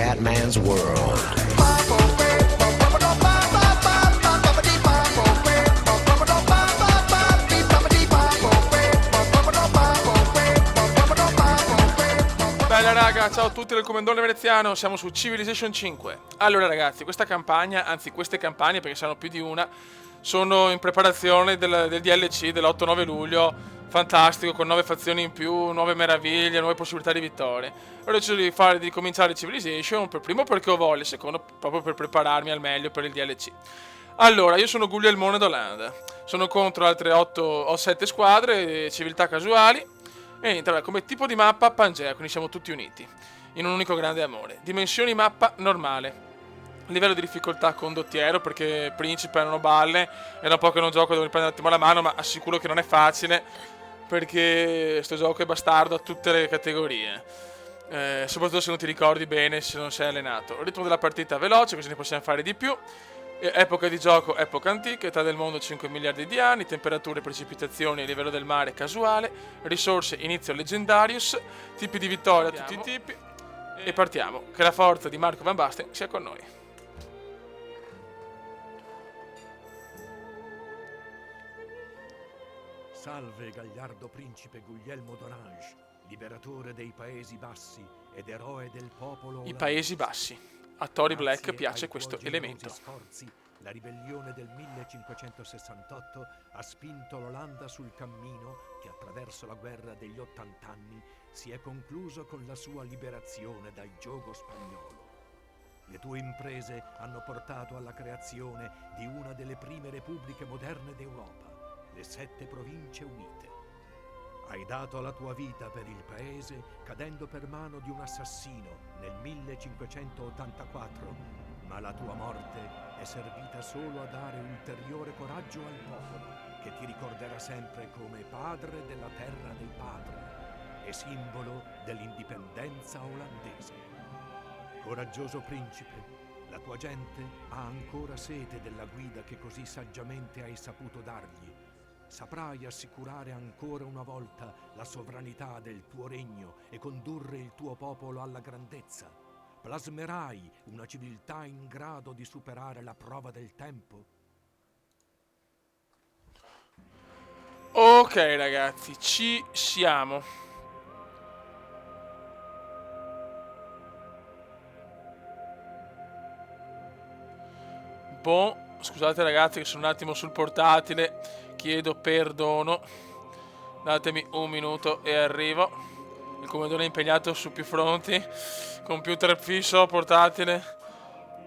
Scatman's World. Bella raga, ciao a tutti del Comandone Veneziano, siamo su Civilization 5. Allora ragazzi, questa campagna, anzi queste campagne, perché saranno più di una, sono in preparazione del DLC dell'8-9 luglio, fantastico, con 9 fazioni in più, nuove meraviglie, nuove possibilità di vittorie. Ho deciso di cominciare Civilization, per primo perché ho voglia, secondo proprio per prepararmi al meglio per il DLC. Allora, io sono Guglielmone d'Olanda, sono contro altre 8 o 7 squadre, civiltà casuali. E niente, vabbè, come tipo di mappa Pangea, quindi siamo tutti uniti in un unico grande amore. Dimensioni mappa normale. Livello di difficoltà condottiero, perché principe non ho balle. Era un po' che non gioco, devo riprendere un attimo la mano, ma assicuro che non è facile, perché sto gioco è bastardo a tutte le categorie. Soprattutto se non ti ricordi bene, se non sei allenato. Il ritmo della partita veloce, così ne possiamo fare di più. Epoca di gioco, epoca antica, età del mondo 5 miliardi di anni, temperature, precipitazioni a livello del mare casuale, risorse, inizio leggendarius, tipi di vittoria, tutti i tipi, e partiamo. Che la forza di Marco Van Basten sia con noi. Salve gagliardo principe Guglielmo d'Orange, liberatore dei Paesi Bassi ed eroe del popolo I Paesi Bassi. A Tory Black piace questo elemento. Sforzi, la ribellione del 1568 ha spinto l'Olanda sul cammino che attraverso la guerra degli 80 anni si è concluso con la sua liberazione dal giogo spagnolo. Le tue imprese hanno portato alla creazione di una delle prime repubbliche moderne d'Europa, le 7 province unite. Hai dato la tua vita per il paese cadendo per mano di un assassino nel 1584, ma la tua morte è servita solo a dare ulteriore coraggio al popolo, che ti ricorderà sempre come padre della terra dei padri e simbolo dell'indipendenza olandese. Coraggioso principe, la tua gente ha ancora sete della guida che così saggiamente hai saputo dargli. Saprai assicurare ancora una volta la sovranità del tuo regno e condurre il tuo popolo alla grandezza. Plasmerai una civiltà in grado di superare la prova del tempo. Ok ragazzi, ci siamo. Boh, scusate ragazzi che sono un attimo sul portatile. Chiedo perdono. Datemi un minuto e arrivo. Il comandante è impegnato su più fronti. Computer fisso, portatile.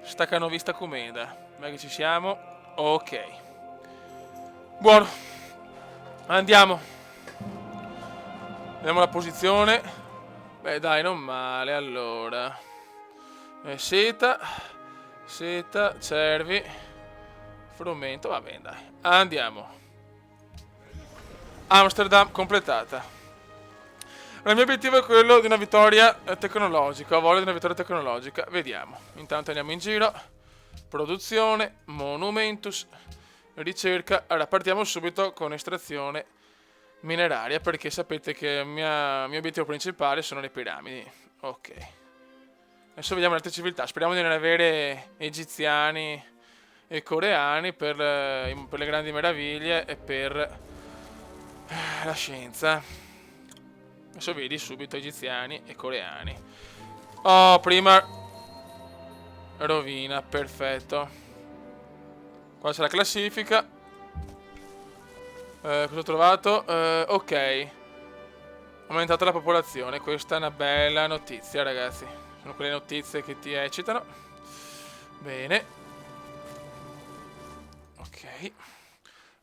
Staccanovista comenda. Ma che ci siamo. Ok. Buono. Andiamo. Vediamo la posizione. Beh dai, non male. Allora. Seta. Seta, cervi. Frumento, va bene dai. Andiamo. Amsterdam completata. Il mio obiettivo è quello di una vittoria tecnologica. Ho voglia di una vittoria tecnologica. Vediamo. Intanto andiamo in giro. Produzione, monumentus, ricerca. Allora partiamo subito con estrazione mineraria, perché sapete che il mio obiettivo principale sono le piramidi. Ok. Adesso vediamo le altre civiltà. Speriamo di non avere egiziani e coreani per le grandi meraviglie e per la scienza. Adesso vedi subito egiziani e coreani. Oh, prima rovina, perfetto. Qua c'è la classifica. Cosa ho trovato? Ok. Aumentata la popolazione. Questa è una bella notizia, ragazzi. Sono quelle notizie che ti eccitano. Bene. Ok.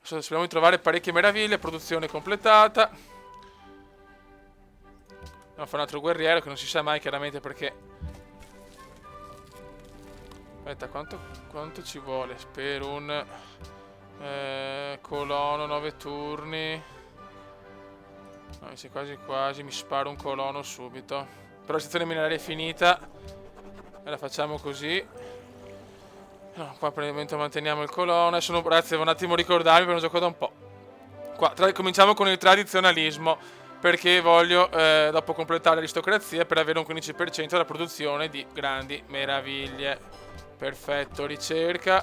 Adesso speriamo di trovare parecchie meraviglie. Produzione completata. Andiamo a fare un altro guerriero che non si sa mai chiaramente perché. Aspetta, quanto ci vuole per un colono 9 turni? No, se quasi quasi mi sparo un colono subito. Però la sezione mineraria è finita. E la facciamo così. No, qua per il momento manteniamo il colono. Adesso ragazzi devo un attimo ricordarmi perché non gioco da un po'. Qua cominciamo con il tradizionalismo. perché voglio dopo completare l'aristocrazia per avere un 15% della produzione di grandi meraviglie. Perfetto, ricerca.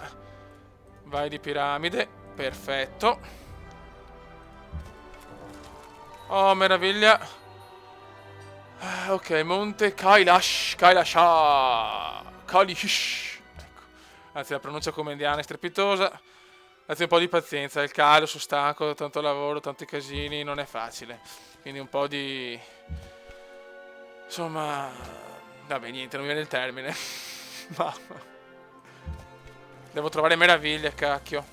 Vai di piramide. Perfetto. Oh, meraviglia. Ok, Monte Kailash. Kailash. Ecco. Anzi, la pronuncia come indiana è strepitosa. Grazie, un po' di pazienza, il caldo, sono stanco, tanto lavoro, tanti casini, non è facile. Quindi un po' di... Insomma... Vabbè, niente, non mi viene il termine. Ma... Devo trovare meraviglie, cacchio.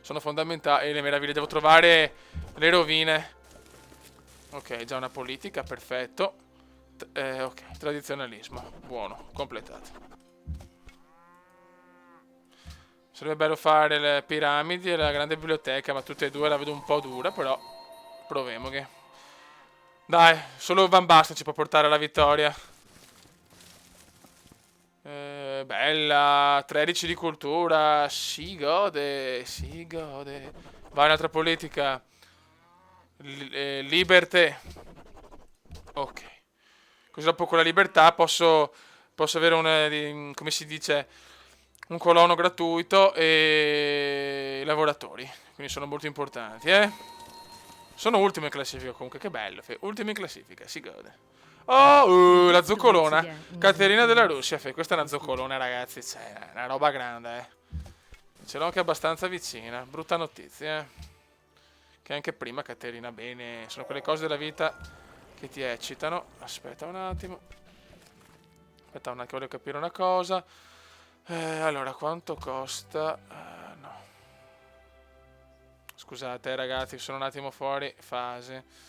Sono fondamentali le meraviglie, devo trovare le rovine. Ok, già una politica, perfetto. Ok, tradizionalismo, buono, completato. Sarebbe bello fare le piramidi e la grande biblioteca, ma tutte e due la vedo un po' dura, però proviamo che... Dai, solo Van Basten ci può portare alla vittoria. Bella, 13 di cultura, si gode, si gode. Vai, un'altra politica. Liberté. Ok. Così dopo con la libertà posso avere come si dice, un colono gratuito e i lavoratori. Quindi sono molto importanti, Sono ultimo in classifica comunque, che bello. Ultimo in classifica, si gode. Oh, la zoccolona. Caterina della Russia, questa è una zoccolona, ragazzi. Cioè, è una roba grande, Ce l'ho anche abbastanza vicina. Brutta notizia, Che anche prima Caterina, bene. Sono quelle cose della vita che ti eccitano. Aspetta un attimo. Aspetta un attimo, voglio capire una cosa. Allora, quanto costa? No. Scusate, ragazzi, sono un attimo fuori fase.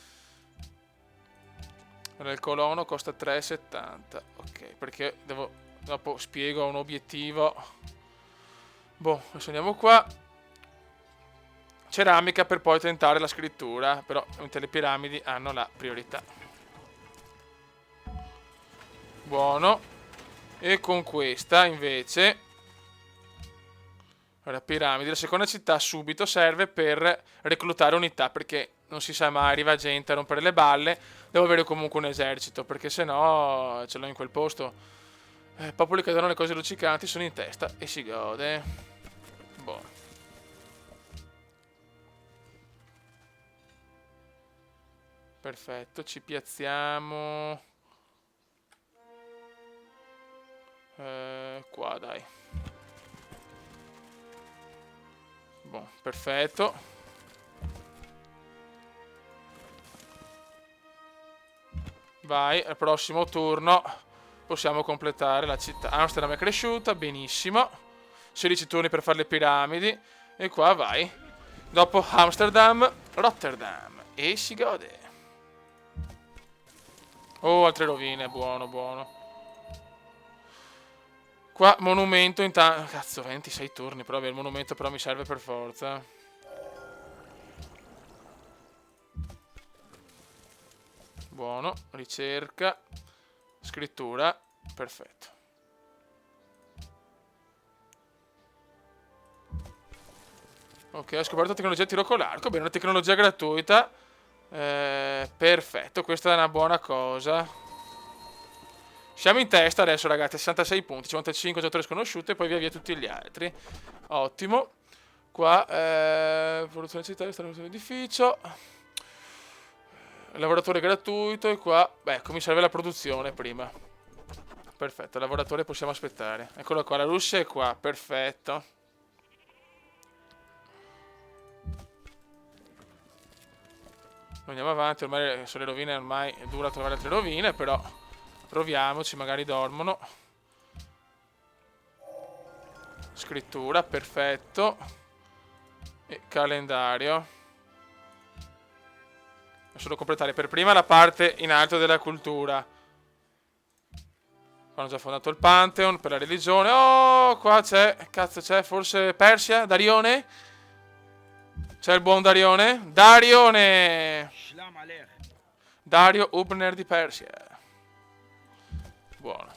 Allora, il colono costa 3,70. Ok, perché dopo spiego un obiettivo. Boh, adesso andiamo qua. Ceramica per poi tentare la scrittura. Però le piramidi hanno la priorità. Buono. E con questa invece... Allora, piramidi. La seconda città subito serve per reclutare unità, perché non si sa mai, arriva gente a rompere le balle. Devo avere comunque un esercito, perché se no ce l'ho in quel posto. Popoli che danno le cose luccicanti sono in testa e si gode. Boh. Perfetto, ci piazziamo. Qua, dai. Boh, perfetto. Vai, al prossimo turno possiamo completare la città. Amsterdam è cresciuta, benissimo. 16 turni per fare le piramidi. E qua vai. Dopo Amsterdam, Rotterdam. E si gode. Oh, altre rovine, buono, buono. Qua monumento intanto... Cazzo, 26 turni, però il monumento però mi serve per forza. Buono, ricerca, scrittura, perfetto. Ok, ho scoperto tecnologia tiro con l'arco, bene, una tecnologia gratuita. Perfetto, questa è una buona cosa. Siamo in testa adesso, ragazzi, 66 punti, 55 giocatori sconosciuti e poi via via tutti gli altri. Ottimo. Qua, produzione città, installazione edificio. Lavoratore gratuito e qua, ecco, mi serve la produzione prima. Perfetto, lavoratore possiamo aspettare. Eccolo qua, la Russia è qua, perfetto. Andiamo avanti, ormai sono le rovine, ormai è dura trovare altre rovine, però proviamoci, magari dormono. Scrittura, perfetto. E calendario. Solo completare per prima la parte in alto della cultura. Hanno già fondato il Pantheon per la religione. Oh, qua c'è, cazzo c'è, forse Persia? Darione? C'è il buon Darione? Darione! Dario Ubner di Persia. Buono.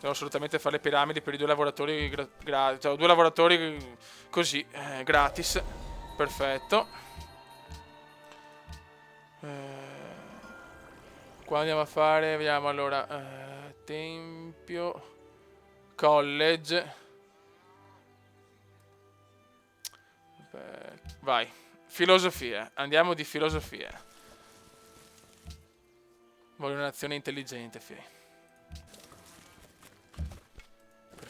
Devo assolutamente fare le piramidi per i 2 lavoratori cioè 2 lavoratori così, gratis. Perfetto. Qua andiamo a fare, vediamo allora, tempio, college. Vai, filosofia, andiamo di filosofia. Voglio un'azione intelligente,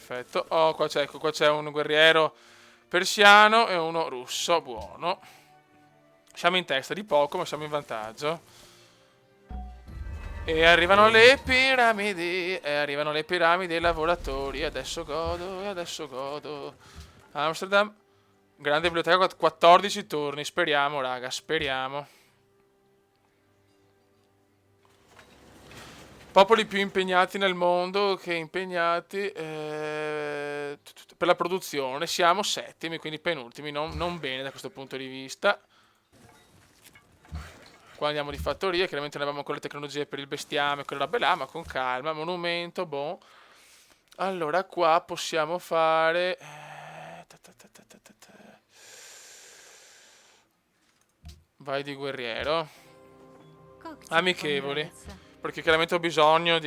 Perfetto. Oh, qua c'è un guerriero persiano e uno russo, buono. Siamo in testa di poco, ma siamo in vantaggio. E arrivano le piramidi, i lavoratori. Adesso godo. Amsterdam. Grande biblioteca, 14 turni. Speriamo, raga, speriamo. Popoli più impegnati nel mondo che impegnati per la produzione. Siamo settimi, quindi penultimi. Non bene da questo punto di vista. Qua andiamo di fattoria. Chiaramente non abbiamo ancora le tecnologie per il bestiame, quella roba là, ma con calma. Monumento, boh. Allora qua possiamo fare... Vai di guerriero. Amichevoli. Perché chiaramente ho bisogno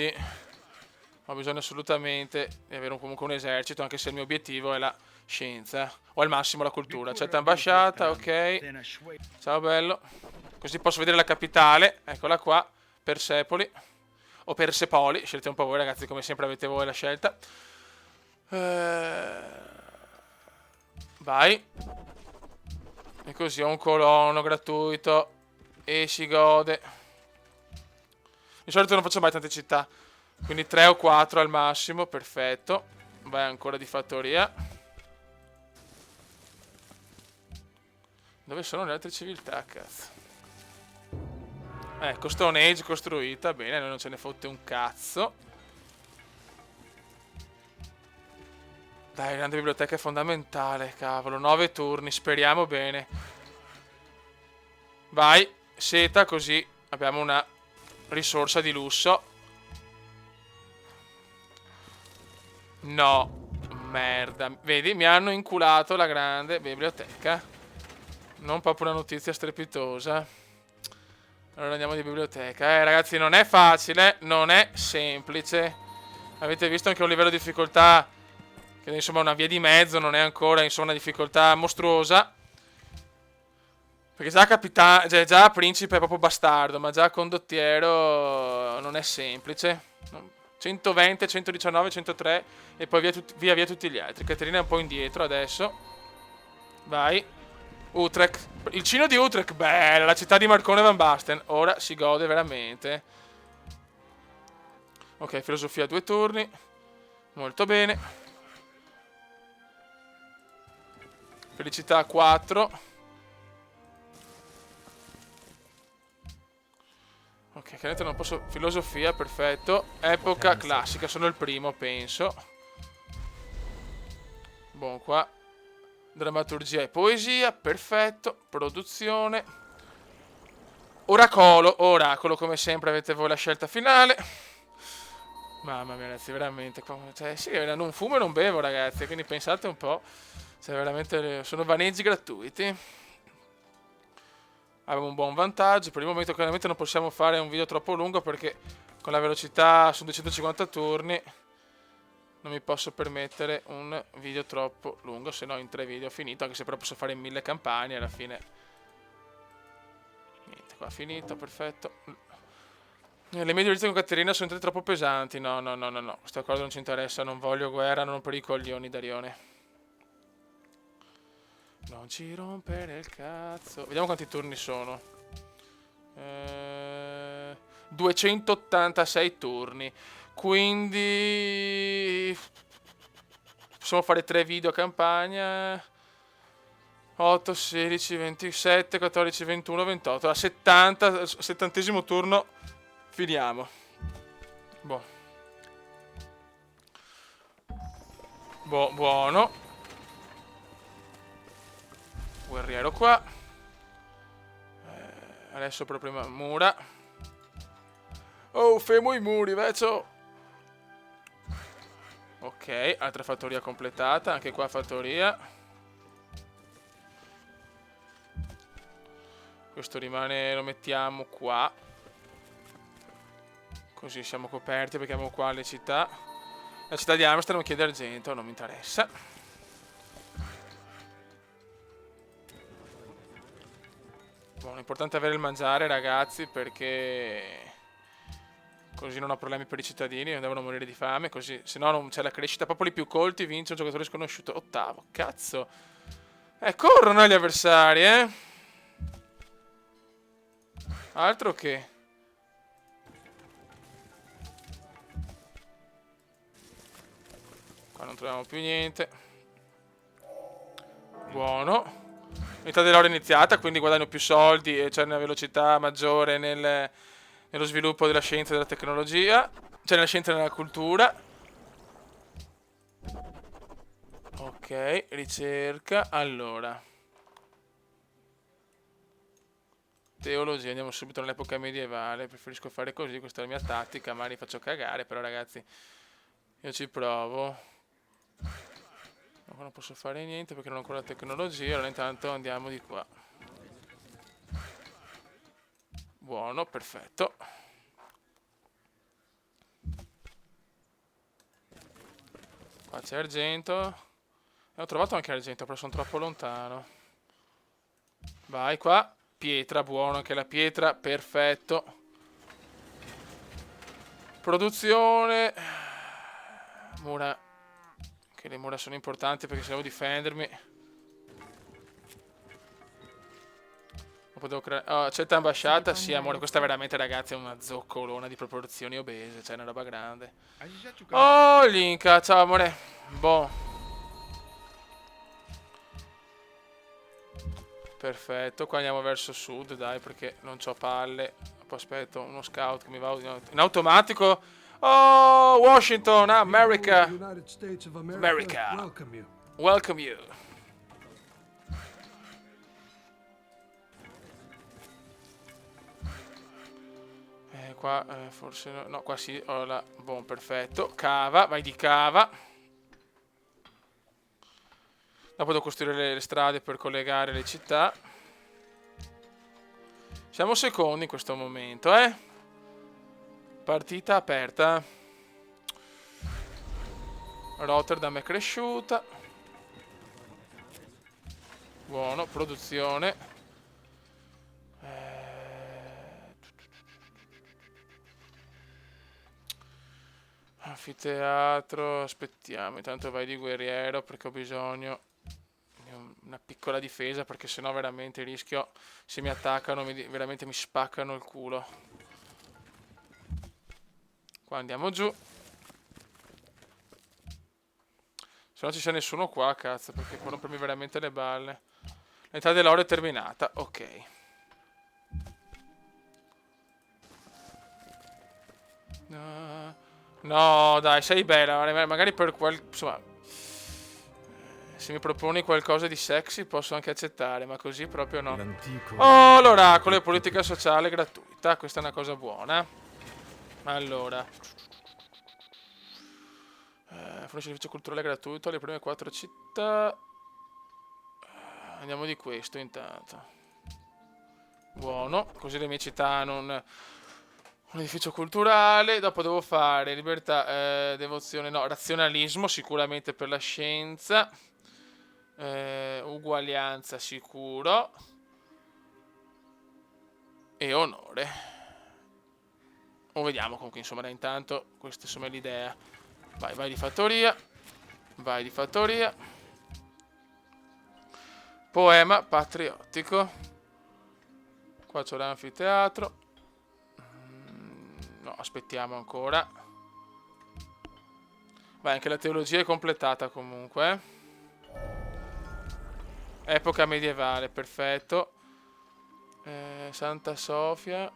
assolutamente di avere comunque un esercito, anche se il mio obiettivo è la scienza. O al massimo la cultura. Certa ambasciata, ok. Ciao bello. Così posso vedere la capitale. Eccola qua. Persepoli. O Persepoli. Scegliete un po' voi ragazzi, come sempre avete voi la scelta. Vai. E così ho un colono gratuito. E si gode. Di solito non faccio mai tante città. Quindi 3 o 4 al massimo. Perfetto. Vai ancora di fattoria. Dove sono le altre civiltà, cazzo? Ecco, Stone Age costruita. Bene, noi non ce ne fotte un cazzo. Dai, grande biblioteca è fondamentale, cavolo. 9 turni, speriamo bene. Vai, seta, così abbiamo una risorsa di lusso. No, merda. Vedi, mi hanno inculato la grande biblioteca. Non proprio una notizia strepitosa. Allora andiamo di biblioteca. Ragazzi, non è facile, non è semplice. Avete visto anche un livello di difficoltà che insomma una via di mezzo, non è ancora insomma una difficoltà mostruosa. Perché già principe è proprio bastardo, ma già condottiero non è semplice. 120, 119, 103 e poi via tutti gli altri. Caterina è un po' indietro adesso. Vai. Utrecht. Il Cino di Utrecht, bella, la città di Marcone Van Basten. Ora si gode veramente. Ok, filosofia 2 turni. Molto bene. Felicità 4. Ok, chiaramente non posso... Filosofia, perfetto. Epoca classica, sono il primo, penso. Buon qua. Drammaturgia e poesia, perfetto. Produzione. Oracolo come sempre avete voi la scelta finale. Mamma mia ragazzi, veramente. Cioè, sì, non fumo e non bevo ragazzi, quindi pensate un po'. Cioè, veramente sono vaneggi gratuiti. Abbiamo un buon vantaggio. Per il momento chiaramente non possiamo fare un video troppo lungo perché con la velocità su 250 turni non mi posso permettere un video troppo lungo, se no in 3 video ho finito, anche se però posso fare 1000 campagne alla fine. Niente, qua finito, perfetto. Le mie differenze con Caterina sono entrate troppo pesanti. No, questa cosa non ci interessa, non voglio guerra, non per i coglioni, Darione. Non ci rompere il cazzo. Vediamo quanti turni sono. 286 turni. Quindi possiamo fare 3 video a campagna. 8, 16, 27, 14, 21, 28. Al 70esimo turno finiamo. Buono. Guerriero qua. Adesso proprio mura. Oh, fermo i muri, vecchio. Ok, altra fattoria completata. Anche qua fattoria. Questo rimane, lo mettiamo qua. Così siamo coperti perché abbiamo qua le città. La città di Amsterdam chiede argento, non mi interessa. Buono, l'importante è avere il mangiare, ragazzi, perché così non ho problemi per i cittadini, non devono morire di fame, così se no non c'è la crescita. Popoli più colti, vince un giocatore sconosciuto. Ottavo, cazzo. Corrono gli avversari, eh. Altro che. Qua non troviamo più niente. Buono. Metà dell'ora iniziata, quindi guadagno più soldi e c'è una velocità maggiore nello sviluppo della scienza e della tecnologia. Cioè nella scienza e nella cultura. Ok, ricerca. Allora. Teologia, andiamo subito nell'epoca medievale. Preferisco fare così, questa è la mia tattica. Magari faccio cagare, però ragazzi, io ci provo. Ma non posso fare niente perché non ho ancora la tecnologia. Allora intanto andiamo di qua. Buono, perfetto. Qua c'è argento. E ho trovato anche argento, però sono troppo lontano. Vai qua. Pietra, buono anche la pietra, perfetto. Produzione. Mura. Che le mura sono importanti perché se devo difendermi. Dopo devo creare. Oh, accetta ambasciata. Sì, amore, questa veramente, ragazzi, è una zoccolona di proporzioni obese. Cioè, è una roba grande. Oh, Linka, ciao, amore. Boh. Perfetto, qua andiamo verso sud, dai, perché non c'ho palle. Poi aspetto uno scout che mi va in automatico. Oh, Washington, America. America. Welcome you. Qua forse no, no, qua sì, ho la. Buon, perfetto. Cava, vai di cava. Dopo devo costruire le strade per collegare le città. Siamo secondi in questo momento, eh. Partita aperta. Rotterdam è cresciuta. Buono, produzione. Anfiteatro, aspettiamo, intanto vai di guerriero perché ho bisogno di una piccola difesa perché sennò veramente rischio, se mi attaccano veramente mi spaccano il culo. Qua andiamo giù. Se non ci c'è nessuno qua, cazzo, perché può rompermi veramente le balle. L'età dell'oro è terminata, ok. No, dai, sei bella. Magari per insomma, se mi proponi qualcosa di sexy posso anche accettare, ma così proprio no. Oh, l'oracolo è politica sociale gratuita. Questa è una cosa buona. Allora. Fornisce servizio culturale gratuito alle prime 4 città. Andiamo di questo intanto. Buono, così le mie città hanno un edificio culturale. Dopo devo fare libertà, devozione, no, razionalismo sicuramente per la scienza. Uguaglianza sicuro. E onore. O vediamo comunque, insomma, intanto questa insomma è l'idea. Vai di fattoria. Vai di fattoria. Poema patriottico. Qua c'è l'anfiteatro. No, aspettiamo ancora. Vai, anche la teologia è completata comunque. Epoca medievale, perfetto. Santa Sofia.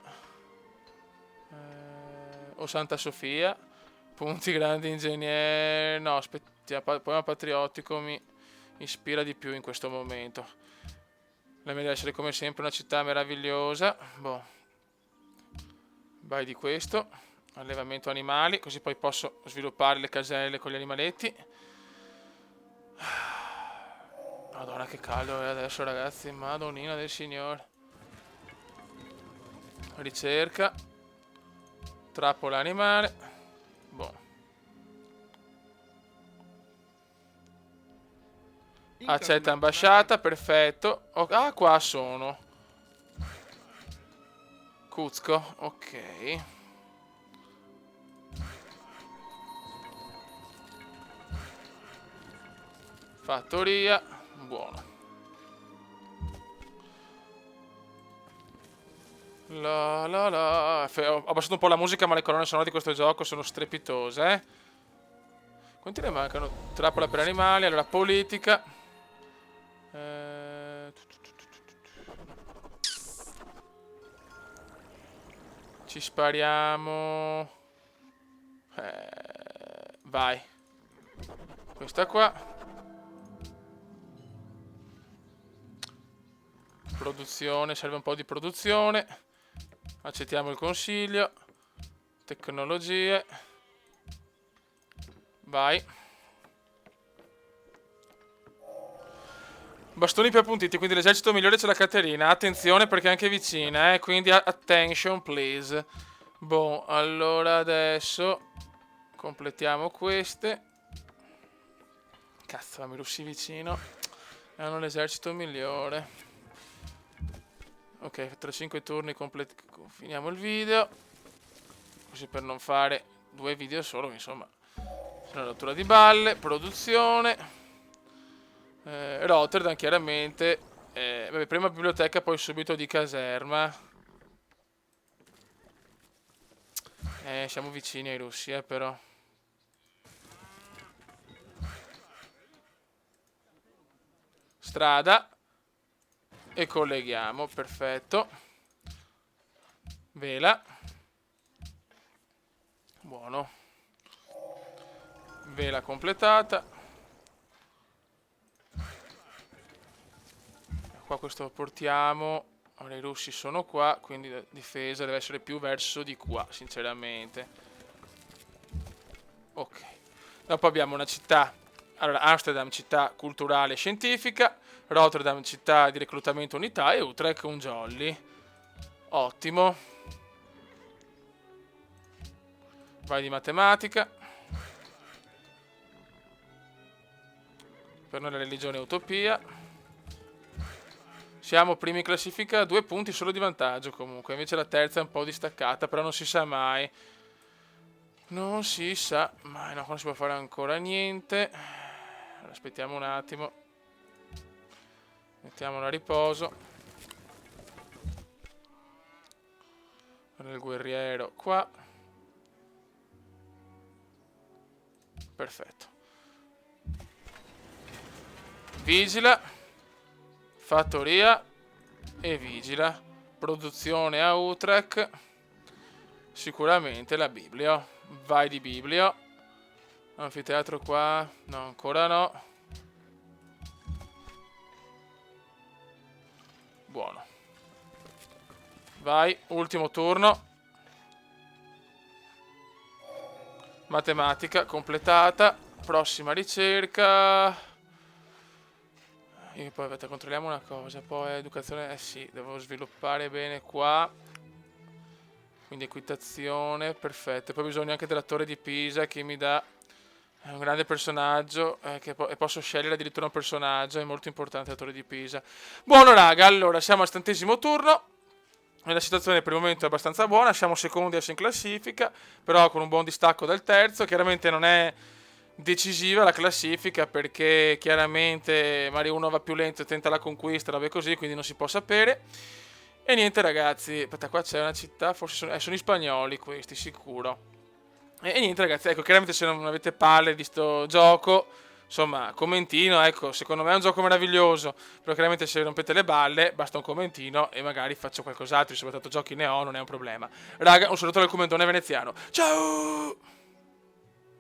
O Santa Sofia. Punti grandi ingegneri. No, aspettiamo. Poema patriottico mi ispira di più in questo momento. La mia deve essere come sempre una città meravigliosa. Boh. Vai di questo. allevamento animali, così poi posso sviluppare le caselle con gli animaletti. Madonna che caldo è adesso, ragazzi, madonnina del signore. Ricerca, trappola animale. Boh. Accetta ambasciata, perfetto. Ah, qua sono. Cuzco, ok. Fattoria, buono. La la la. Ho abbassato un po' la musica, ma le colonne sonore di questo gioco sono strepitose, eh. Quanti ne mancano? Trappola per animali, allora politica. Ci spariamo. Vai. Questa qua. Produzione, serve un po' di produzione. Accettiamo il consiglio. Tecnologie. Vai. Bastoni più appuntiti, quindi l'esercito migliore c'è la Caterina. Attenzione perché è anche vicina, quindi attention please. Boh, allora adesso completiamo queste. Cazzo, mi russi vicino. Hanno l'esercito migliore. Ok, tra 5 turni finiamo il video. Così per non fare 2 video solo, insomma. Una rottura di balle, produzione. Rotterdam chiaramente. Vabbè, prima biblioteca, poi subito di caserma. Siamo vicini ai russi, però. Strada. E colleghiamo, perfetto. Vela. Buono. Vela completata. Qua questo lo portiamo. Ora i russi sono qua, quindi la difesa deve essere più verso di qua, sinceramente. Ok. Dopo abbiamo una città. Allora, Amsterdam, città culturale e scientifica. Rotterdam, città di reclutamento unità. E Utrecht, un jolly. Ottimo. Vai di matematica. Per noi la religione è utopia. Siamo primi in classifica, 2 punti solo di vantaggio comunque. Invece la terza è un po' distaccata, però non si sa mai. Non si sa mai. No, qua non si può fare ancora niente. Allora, aspettiamo un attimo. Mettiamola a riposo. Il guerriero qua. Perfetto. Vigila. Fattoria. E vigila. Produzione a Utrecht. Sicuramente la Biblio. Vai di Biblio. Anfiteatro qua. No, ancora no. Buono. Vai, ultimo turno. Matematica completata. Prossima ricerca. E poi aspetta, controlliamo una cosa. Poi educazione. Sì, devo sviluppare bene qua. Quindi equitazione, perfetto. Poi bisogna anche della torre di Pisa che mi dà un grande personaggio. E posso scegliere addirittura un personaggio. È molto importante la torre di Pisa. Buono raga, allora siamo al 70° turno. La situazione per il momento è abbastanza buona. Siamo secondi adesso in classifica. Però con un buon distacco dal terzo. Chiaramente non è decisiva la classifica perché chiaramente magari uno va più lento e tenta la conquista, robe così, quindi non si può sapere. E niente ragazzi, aspetta, qua c'è una città, forse sono i spagnoli questi, sicuro. E niente ragazzi, ecco, chiaramente se non avete palle di sto gioco, insomma, commentino, ecco, secondo me è un gioco meraviglioso, però chiaramente se rompete le balle, basta un commentino e magari faccio qualcos'altro, soprattutto giochi ne ho, non è un problema. Raga, un saluto dal commentone veneziano. Ciao!